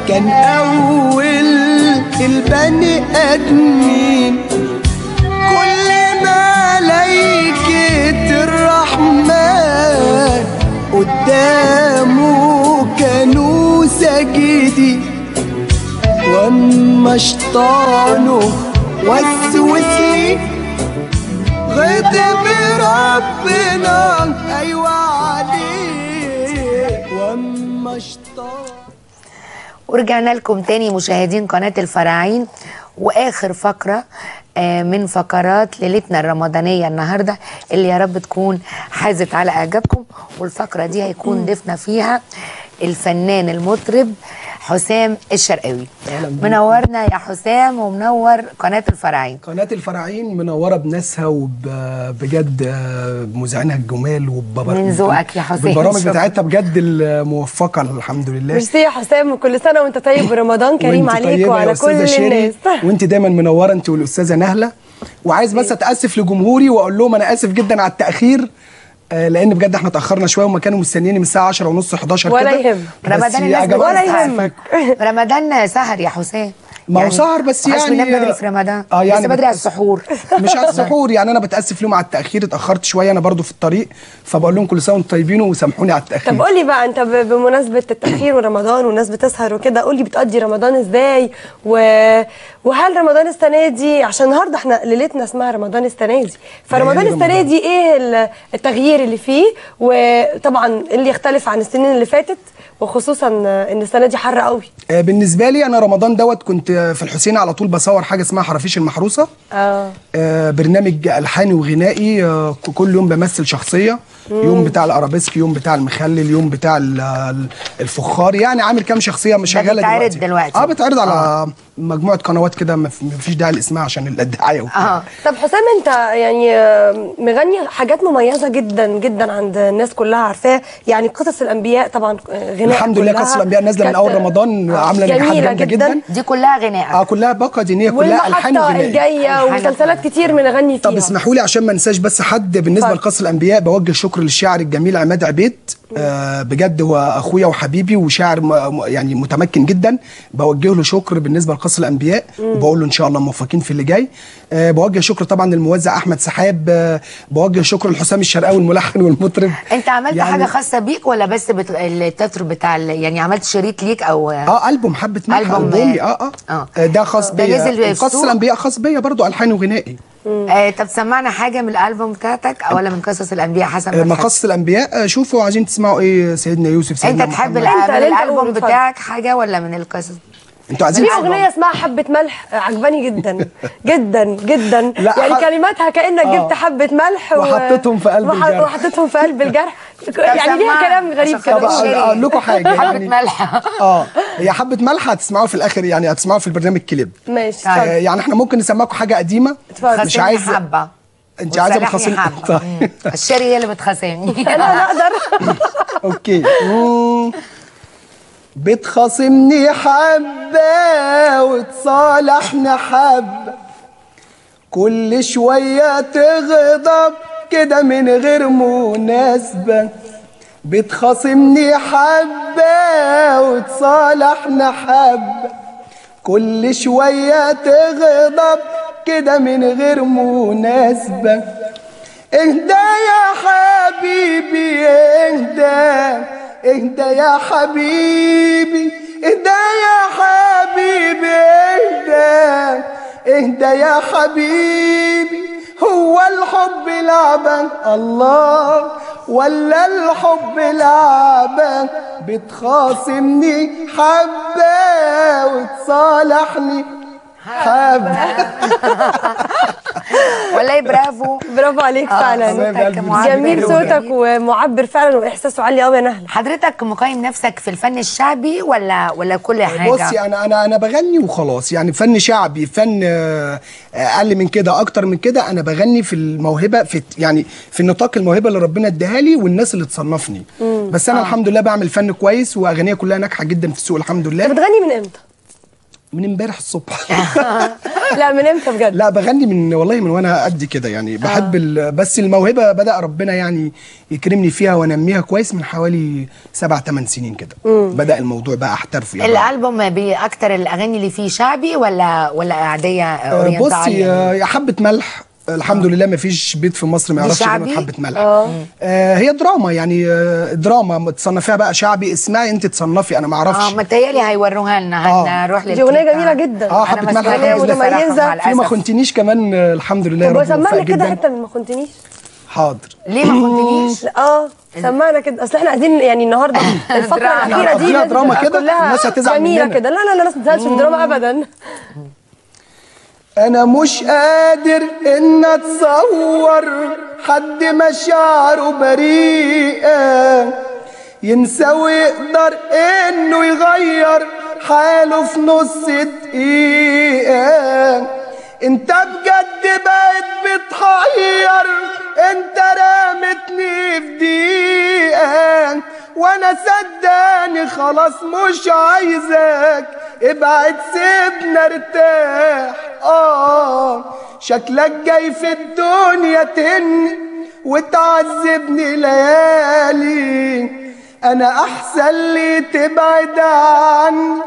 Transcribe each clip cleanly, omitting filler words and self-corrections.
كان أول البني آدمين كل ملايكة الرحمن قدامه كانوا ساجدين، واما شيطانه وسوس لي غضب ربنا ايوه عليه واما شيطان. ورجعنا لكم تاني مشاهدين قناة الفراعين، واخر فقرة من فقرات ليلتنا الرمضانية النهاردة اللي يا رب تكون حازت على اعجابكم. والفقرة دي هيكون ضيفنا فيها الفنان المطرب حسام الشرقاوي. منورنا يا حسام ومنور قناة الفراعين. قناة الفراعين منورة بناسها وبجد مذيعينها الجمال من ذوقك يا حسام. البرامج بتاعتها بجد الموفقة الحمد لله. ميرسي يا حسام، وكل سنة وانت طيب ورمضان كريم عليك وعلى كل الناس. وانت دايما منورة انت والاستاذة نهلة. وعايز بس اتأسف لجمهوري واقول لهم انا اسف جدا على التأخير، لان بجد احنا اتاخرنا شويه وما كانوا مستنيين من الساعه 10:30 11 كده. ولا يهمك رمضان الناس ولا يهمك رمضان سهر يا حسام. ما هو سهر بس يعني بننام بدري في رمضان. يعني بس بدري على السحور. مش على السحور يعني. انا بتاسف لهم على التاخير، اتاخرت شويه انا برضو في الطريق، فبقول لهم كل سنه وانتم طيبين وسامحوني على التاخير. طب قول لي بقى انت بمناسبه التاخير ورمضان والناس بتسهر وكده، قول لي بتقضي رمضان ازاي وهل رمضان السنه دي، عشان النهارده احنا ليلتنا اسمها رمضان السنه دي، فرمضان السنه دي ايه التغيير اللي فيه، وطبعا اللي يختلف عن السنين اللي فاتت، وخصوصا ان السنه دي حر قوي. بالنسبه لي انا رمضان دوت كنت في الحسين على طول بصور حاجه اسمها حرافيش المحروسه. برنامج الحاني وغنائي، كل يوم بمثل شخصيه. يوم بتاع الارابيسك، يوم بتاع المخلل، يوم بتاع الفخار، يعني عامل كام شخصيه مشغله دلوقتي. بتعرض على مجموعه قنوات كده ما فيش داعي لاسمها عشان الدعايه وكده. طب حسام انت يعني مغني حاجات مميزه جدا جدا عند الناس كلها عارفاها، يعني قصص الانبياء طبعا غناء الحمد لله. قصص الانبياء نازله من اول رمضان عامله نجاحات جامده جدا. دي كلها غناء. كلها باقه دينيه، كلها الحان وغناء الجايه ومسلسلات كتير من اغني فيها. طب اسمحوا لي عشان ما انساش بس حد بالنسبه لقصص الانبياء، بوجه شكر للشاعر الجميل عماد عبيد. بجد هو اخويا وحبيبي وشاعر يعني متمكن جدا، بوجه له شكر بالنسبه لقصص الانبياء وبقول له ان شاء الله موفقين في اللي جاي. بوجه شكر طبعا للموزع احمد سحاب، بوجه شكر لحسام الشرقاوي الملحن والمطرب. انت عملت يعني حاجه خاصه بيك ولا بس التتر بتاع يعني عملت شريط ليك او البوم حبه ملح البومي ده خاص بيا. قصص الانبياء خاص بيا برضو الحان وغنائي. طب سمعنا حاجه من الالبوم بتاعتك ولا من قصص الانبياء حسب ما قصص الانبياء. شوفوا عايزين تسمعوا ايه؟ سيدنا يوسف، سيدنا انت تحب الالبوم بتاعك حاجه ولا من القصص؟ انتوا عايزين في اغنيه اسمها حبه ملح عجباني جدا جدا جدا. يعني كلماتها كانك جبت حبه ملح وحطيتهم في قلب الجرح. وحطيتهم في قلب الجرح. يعني ليها كلام غريب كده. اقول لكم حاجه حبه ملح. هي حبه ملح هتسمعوها في الاخر، يعني هتسمعوها في البرنامج كليب. ماشي. يعني احنا ممكن نسمعكم حاجه قديمه. مش عايز حبه. انت عايزه بتخاصمني؟ الشري هي اللي بتخاصمني. انا اقدر. اوكي. بتخاصمني حبة وتصالحنا حبة، كل شوية تغضب كده من غير مناسبة. بتخاصمني حبة وتصالحنا حبة، كل شوية تغضب كده من غير مناسبة. اهدى يا حبيبي اهدى، اهدى يا حبيبي، اهدى يا حبيبي، اهدى اهدى يا حبيبي. هو الحب لعبة الله ولا الحب لعبة؟ بتخاصمني حبة وتصالحني حبة. والله برافو برافو عليك فعلا. جميل صوتك ومعبر فعلا واحساسه عالي قوي يا نهله. حضرتك مقيم نفسك في الفن الشعبي ولا كل حاجه؟ بصي انا بغني وخلاص، يعني فن شعبي، فن اقل من كده اكتر من كده. انا بغني في الموهبه، في يعني في نطاق الموهبه اللي ربنا اداها لي والناس اللي تصنفني. بس انا الحمد لله بعمل فن كويس واغانيها كلها ناجحه جدا في السوق الحمد لله. انت بتغني من امتى؟ من امبارح الصبح. لا من امتى بجد؟ لا بغني والله من وانا قد كده يعني، بحب بس الموهبه بدأ ربنا يعني يكرمني فيها وانميها كويس من حوالي 7 8 سنين كده. بدأ الموضوع بقى احترفه يعني. الالبوم اكتر الاغاني اللي فيه شعبي ولا عاديه بصي يا حبه ملح الحمد لله ما فيش بيت في مصر ما يعرفش غير حبه ملح. هي دراما يعني، دراما تصنفيها بقى شعبي، اسمها انت تصنفي انا ما اعرفش. متهيألي هيوروها لنا هنروح دي اغنيه جميله جدا. حبه ملح متميزه. في ما خنتنيش كمان الحمد لله. طب سمعنا كده حته من ما خنتنيش. حاضر. ليه ما خنتنيش؟ سمعنا كده، اصل احنا عايزين يعني النهارده الفقره الاخيره دي دراما كده الناس هتزعل مننا. جميله كده. لا الناس ما تزعلش من الدراما ابدا. أنا مش قادر إن أتصور حد مشاعره بريئة ينسى ويقدر إنه يغير حاله في نص دقيقة. أنت بجد بقيت بتحير، أنت رامتني في دقيقة وأنا صدقني خلاص مش عايزك، ابعد سيبنا ارتاح. شكلك جاي في الدنيا تهني وتعذبني ليالي، انا احسن لي تبعد عني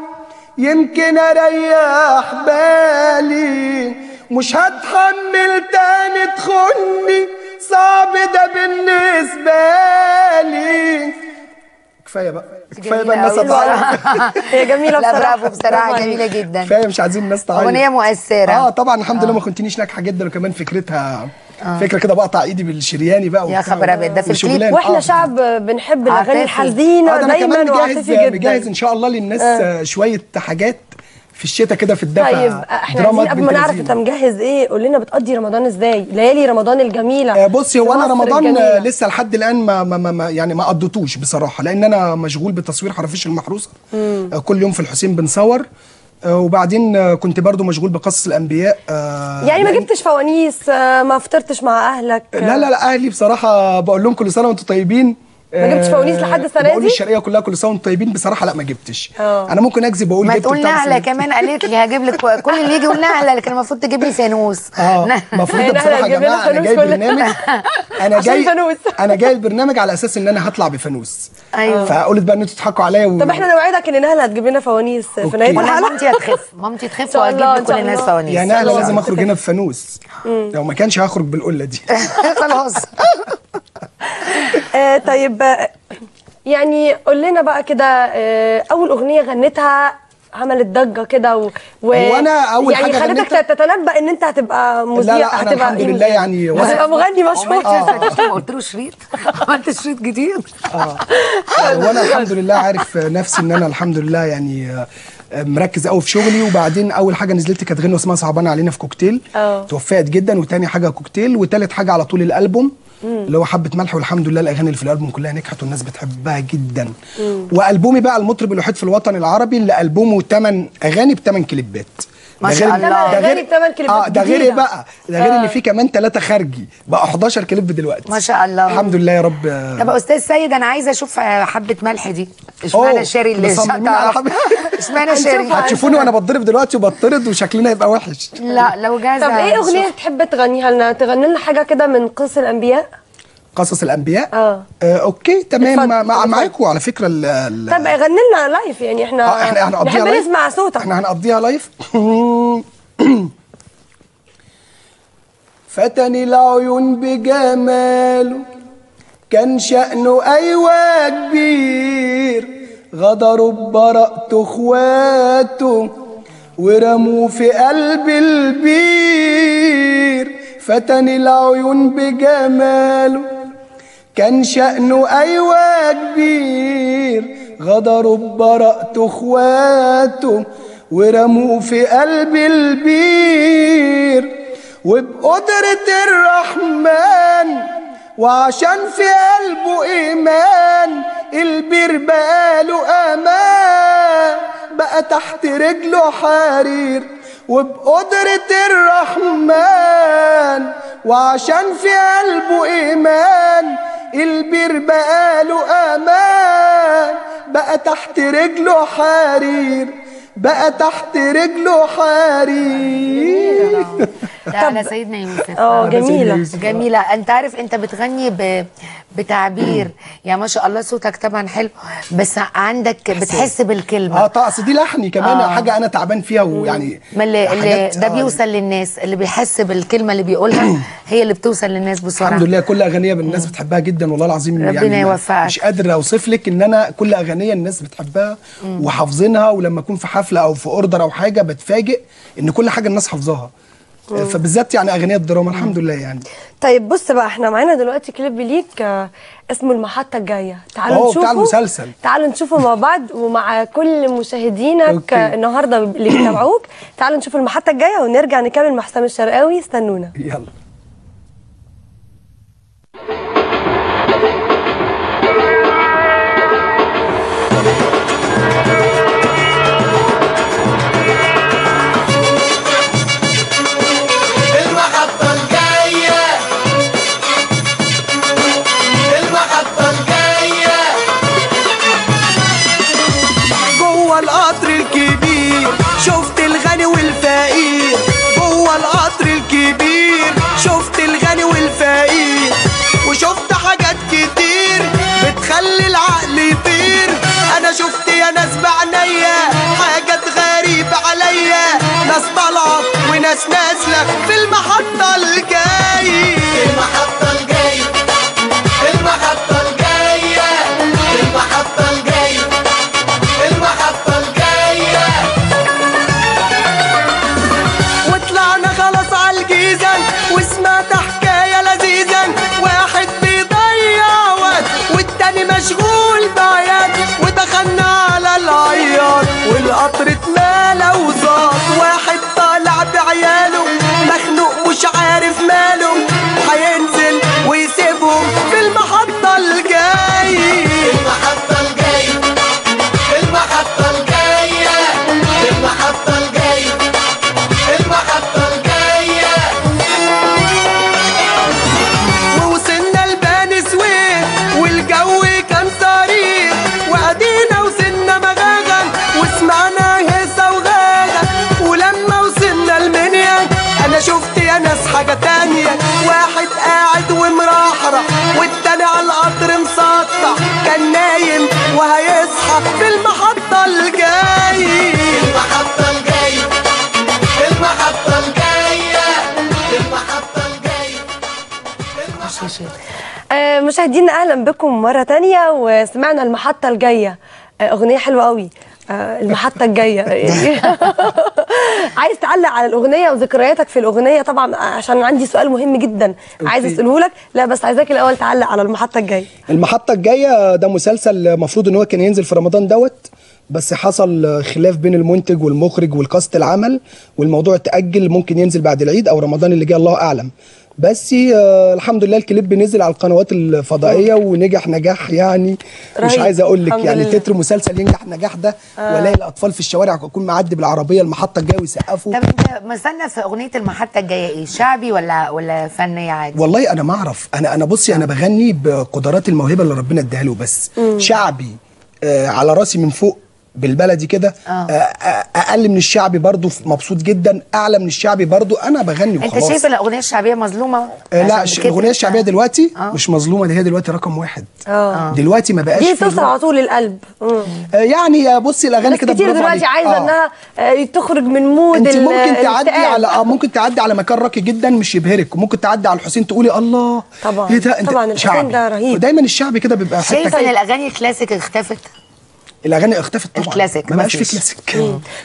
يمكن اريح بالي. مش هتحمل تاني تخني، صعب ده بالنسبه لي. كفايه بقى الناس هي جميله بصراحه. لا برافو بصراحه جميله جدا. كفايه مش عايزين الناس تعيط. اغنيه مؤثره. طبعا الحمد لله ما كنتنيش ناجحه جدا، وكمان فكرتها فكره كده بقطع ايدي بالشرياني بقى يا خبر ابيض ده في الكليب. واحنا شعب بنحب الاغاني الحزينه دايما وعاطفي جدا. مجهز ان شاء الله للناس شويه حاجات في الشتاء كده في الدفا. طيب احنا عايزين قبل ما نعرف انت مجهز ايه، قول لنا بتقضي رمضان ازاي؟ ليالي رمضان الجميله. بصي هو انا رمضان لسه لحد الان ما قضيتوش بصراحه، لان انا مشغول بتصوير حرافيش المحروسه. كل يوم في الحسين بنصور، وبعدين كنت برضو مشغول بقصص الانبياء. يعني ما جبتش فوانيس، ما فطرتش مع اهلك؟ لا اهلي بصراحه بقول لهم كل سنه وانتم طيبين. ما جبتش فوانيس لحد السنه دي؟ بقول الشرقيه كلها كل سنه وانتم طيبين. بصراحه لا ما جبتش. انا ممكن اكذب واقول ما جبت. تقول نهله كمان قالت لي هجيب لك كل اللي يجي يقول نهله، لكن المفروض تجيب لي فانوس. المفروض بصراحه يا جماعه انا جاي برنامج انا جاي البرنامج على اساس ان انا هطلع بفانوس. ايوه فقلت بقى ان انتوا تضحكوا عليا طب احنا نوعدك ان نهله هتجيب لنا فوانيس في نهايه الحلقه. مامتي هتخف واجيب لكل الناس فوانيس. يعني نهله لازم اخرج هنا بفانوس، لو ما كانش هخرج بالقله دي. خلاص. طيب يعني قول لنا بقى كده، اول اغنيه غنيتها عملت ضجه كده وانا اول يعني حاجه خلتك تتنبأ ان انت هتبقى مذيع. لا انا الحمد لله يعني هتبقى مغني مشهور. ما قلت له شريط، عملت شريط جديد. وانا الحمد لله عارف نفسي ان انا الحمد لله يعني مركز قوي في شغلي. وبعدين اول حاجه نزلت كانت غنوه اسمها صعبانه علينا في كوكتيل، توفقت جدا. وتاني حاجه كوكتيل، وتالت حاجه على طول الالبوم اللي هو حبه ملح. والحمد لله الاغاني اللي في الالبوم كلها نجحت والناس بتحبها جدا. والبومي بقى المطرب الوحيد في الوطن العربي اللي البومه 8 اغاني ب8 كليبات. ما شاء الله. ده غير 8 كليبات. ده غير بقى ده غير ان في كمان 3 خارجي، بقى 11 كليب دلوقتي. ما شاء الله الحمد لله يا رب. طب يا استاذ سيد انا عايزه اشوف حبه ملح دي. اشمعنى شيري اللي اشمعنى شيري؟ هتشوفوني وانا بتضرب دلوقتي وبطرد وشكلنا يبقى وحش. لا لو جاهزه. طب ايه اغنيه تحب تغنيها لنا؟ تغني لنا حاجه كده من قصص الانبياء. قصص الانبياء. اوكي تمام. معاكم على فكره. طب غني لنا لايف يعني. احنا هنقضيها لايف. نسمع صوتك. احنا هنقضيها لايف. فتني العيون بجماله كان شأنه أيوة كبير، غدروا ببراءته اخواته ورموه في قلب البير. فتني العيون بجماله كان شأنه أيوة كبير، غدروا ببراءته اخواته ورموه في قلب البير. وبقدرة الرحمن وعشان في قلبه إيمان البير بقاله أمان، بقى تحت رجله حرير. وبقدرة الرحمن وعشان في قلبه إيمان البير بقاله أمان، بقى تحت رجله حرير. بقى تحت رجله حرير. ده على سيدنا يوسف. جميله جميله. انت عارف انت بتغني بتعبير، يعني ما شاء الله صوتك طبعا حلو، بس عندك بتحس بالكلمه. طبعا اصل دي لحني كمان حاجه انا تعبان فيها، ويعني ما اللي ده بيوصل للناس، اللي بيحس بالكلمه اللي بيقولها هي اللي بتوصل للناس بسرعه. الحمد لله كل اغنيه الناس بتحبها جدا والله العظيم. ربنا يعني يوفقك. مش قادر اوصف لك ان انا كل اغنيه الناس بتحبها وحافظينها، ولما اكون في حفله او في اوردر او حاجه بتفاجئ ان كل حاجه الناس حافظاها. فبالذات يعني اغنيه الدراما الحمد لله يعني. طيب بص بقى، احنا معانا دلوقتي كليب ليك اسمه المحطة الجاية. تعالوا نشوفه. بتاع المسلسل. تعالوا نشوفه مع بعض ومع كل مشاهدينك النهارده اللي بيتابعوك. تعالوا نشوف المحطة الجاية ونرجع نكمل مع حسام الشرقاوي. استنونا. يلا. القطر الكبير شفت الغني والفقير، جوه القطر الكبير شفت الغني والفقير، وشفت حاجات كتير بتخلي العقل يطير. انا شفت يا ناس بعنيا حاجات غريبة عليا، ناس طالعة وناس نازلة في المحطة الجاية. المحطة الجاية، المحطة الجاية، المحطة الجاية، المحطة الجاية. وطلعنا خلاص عالجيزة وسمعت حكاية لذيذة، واحد بيضيع وقت والتاني مشغول بعياد، ودخلنا على العيار والقطر اتمالى وزاط، واحد طالع بعياله مخنوق مش عارف ماله، وهينزل ويسيبهم في المحطة الجاية. المحطة الجاية، المحطة الجاية، المحطة الجاية، المحطة الجاية. ووصلنا لبني سويف والجو كان صريح، وادينا وصلنا مغاغا وسمعنا هيصة وغاغا، ولما وصلنا المنيا انا شفت يا ناس حاجة تانية، واحد قاعد ومراحرة والتاني على القطر مسطح، كان نايم وهيصحى في المحطة الجاية. المحطة الجاية، المحطة الجاية، المحطة الجاية. مشاهدينا اهلا بكم مرة تانية، وسمعنا المحطة الجاية. اغنية حلوة قوي. المحطة الجاية. عايز تعلق على الأغنية وذكرياتك في الأغنية طبعا، عشان عندي سؤال مهم جدا عايز أسأله لك. لا بس عايزاك الأول تعلق على المحطة الجاية. المحطة الجاية ده مسلسل المفروض ان هو كان ينزل في رمضان دوت، بس حصل خلاف بين المنتج والمخرج والكاست العمل، والموضوع اتأجل، ممكن ينزل بعد العيد او رمضان اللي جاي الله اعلم. بس الحمد لله الكليب نزل على القنوات الفضائيه ونجح نجاح يعني مش عايز اقول لك يعني تتر مسلسل ينجح النجاح ده والاقي الاطفال في الشوارع اكون معدي بالعربيه المحطه الجايه ويسقفوا. طب انت مصنف في اغنيه المحطه الجايه ايه؟ شعبي ولا فنيه عادي؟ والله انا ما اعرف، انا بصي انا بغني بقدرات الموهبه اللي ربنا اداها له بس. شعبي على راسي من فوق بالبلدي كده، اقل من الشعبي برضو مبسوط جدا، اعلى من الشعبي برضو، انا بغني وخلاص. انت شايف الاغنيه الشعبيه مظلومه؟ لا الاغنيه الشعبيه دلوقتي مش مظلومه، دي هي دلوقتي رقم واحد. دلوقتي ما بقاش دي توصل على طول للقلب. يعني بصي الاغاني كده كتير دلوقتي عايزه انها تخرج من مود. انت ممكن تعدي على ممكن تعدي على مكان راقي جدا مش يبهرك، وممكن تعدي على الحسين تقولي الله طبعا ايه ده. طبعا الحسين ده رهيب. ودايما الشعبي كده بيبقى شايفه ان الاغاني الكلاسيك اختفت؟ الاغاني اختفت طبعا، الكلاسيك ما بقاش في كلاسيك.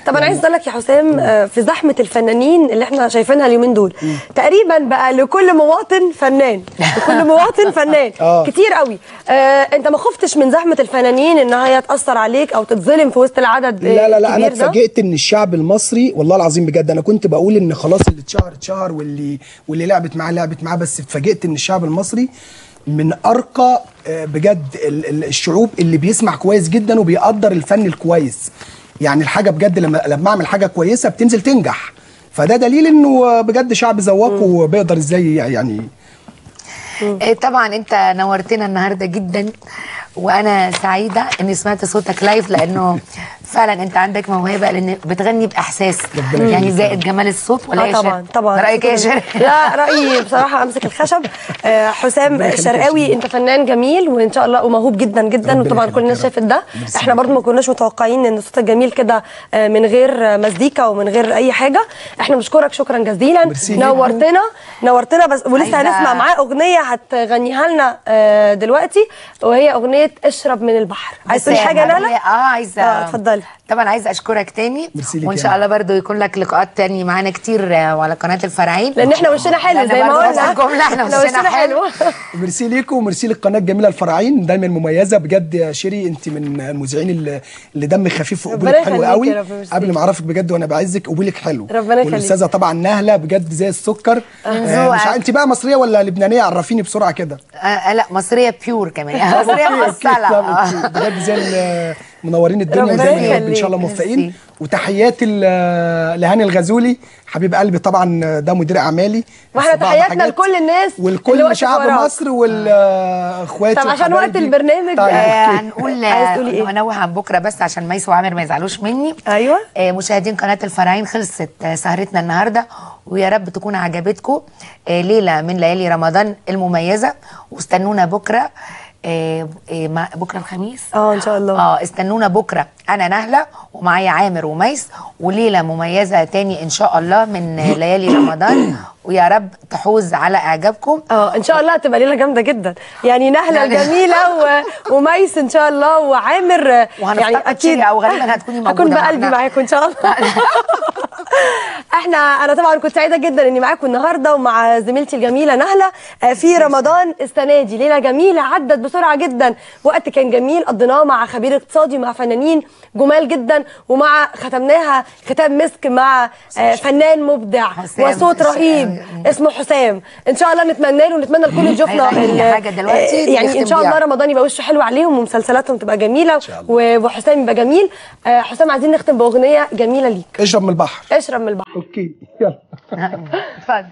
طب انا عايز اسالك يا حسام، في زحمه الفنانين اللي احنا شايفينها اليومين دول تقريبا بقى لكل مواطن فنان، لكل مواطن فنان كتير قوي. انت ما خفتش من زحمه الفنانين انها هي تاثر عليك او تتظلم في وسط العدد؟ لا انا اتفاجئت ان الشعب المصري والله العظيم بجد، انا كنت بقول ان خلاص اللي اتشهر واللي لعبت معاه، بس اتفاجئت ان الشعب المصري من ارقى بجد الشعوب اللي بيسمع كويس جدا وبيقدر الفن الكويس. يعني الحاجه بجد لما اعمل حاجه كويسه بتنزل تنجح، فده دليل انه بجد شعب ذواق وبيقدر ازاي يعني. طبعا انت نورتنا النهارده جدا، وانا سعيده اني سمعت صوتك لايف، لانه فعلا انت عندك موهبه لان بتغني باحساس يعني زائد جمال الصوت ولا يا طبعا شيرين؟ طبعا. رايك يا شيرين؟ لا رايي بصراحه امسك الخشب. حسام الشرقاوي انت فنان جميل وان شاء الله وموهوب جدا جدا، وطبعا كل الناس شافت ده. احنا برضو ما كناش متوقعين ان صوتك جميل كده من غير مزيكا ومن غير اي حاجه. احنا بنشكرك شكرا جزيلا، نورتنا بس ولسه هنسمع معاه اغنيه هتغنيها لنا دلوقتي، وهي اغنيه اشرب من البحر. عايز تقولي حاجه نهله؟ عايزه. اتفضلي. طبعا عايزه اشكرك تاني، وان شاء الله برضو يكون لك لقاءات تاني معانا كتير على قناه الفراعين، لان احنا وشنا حلو زي ما قلنا الجمله، احنا وشنا حلو. ميرسي ليكم وميرسي للقناه الجميله الفراعين، دايما مميزه بجد يا شيري. انت من المذيعين اللي دم خفيف وقبولك حلو قوي. قبل ما اعرفك بجد وانا بعزك قبولك حلو. ربنا يخليك. والاستاذه طبعا نهله بجد زي السكر. مش انت بقى مصريه ولا لبنانيه؟ عرفيني بسرعه كده. لا مصريه بيور كمان، مصريه مؤصله. بجد زي منورين الدنيا ودايما ان شاء الله موفقين. وتحياتي لهاني الغزولي حبيب قلبي، طبعا ده مدير اعمالي. واحنا تحياتنا لكل الناس ولكل شعب مصر واخواتي. طب عشان وقت البرنامج هنقول انوه عن بكره بس عشان ميس وعامر ما يزعلوش مني. ايوه مشاهدين قناه الفراعين، خلصت سهرتنا النهارده، ويا رب تكون عجبتكم ليله من ليالي رمضان المميزه. واستنونا بكره بكره الخميس ان شاء الله. استنونا بكره، انا نهله ومعايا عامر وميس، وليله مميزه تاني ان شاء الله من ليالي رمضان، ويا رب تحوز على اعجابكم. ان شاء الله هتبقى ليله جامده جدا، يعني نهله الجميله وميس ان شاء الله وعامر، يعني اكيد او غالبا هتكوني موجوده. هكون بقلبي معاكم ان شاء الله. انا طبعا كنت سعيده جدا اني معاكم النهارده ومع زميلتي الجميله نهله في رمضان السنه دي. ليله جميله عدت بسرعه جدا، وقت كان جميل قضيناه مع خبير اقتصادي ومع فنانين جمال جدا، ومع ختمناها ختام مسك مع فنان مبدع وصوت رهيب اسمه حسام. ان شاء الله نتمنى له ونتمنى لكل ضيوفنا حاجه دلوقتي يعني ان شاء الله رمضان يبقى وشه حلو عليهم ومسلسلاتهم تبقى جميله وحسام يبقى جميل. حسام عايزين نختم باغنيه جميله ليك. اشرب من البحر. اشرب من البحر. اوكي يلا. اتفضل.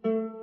السلامه.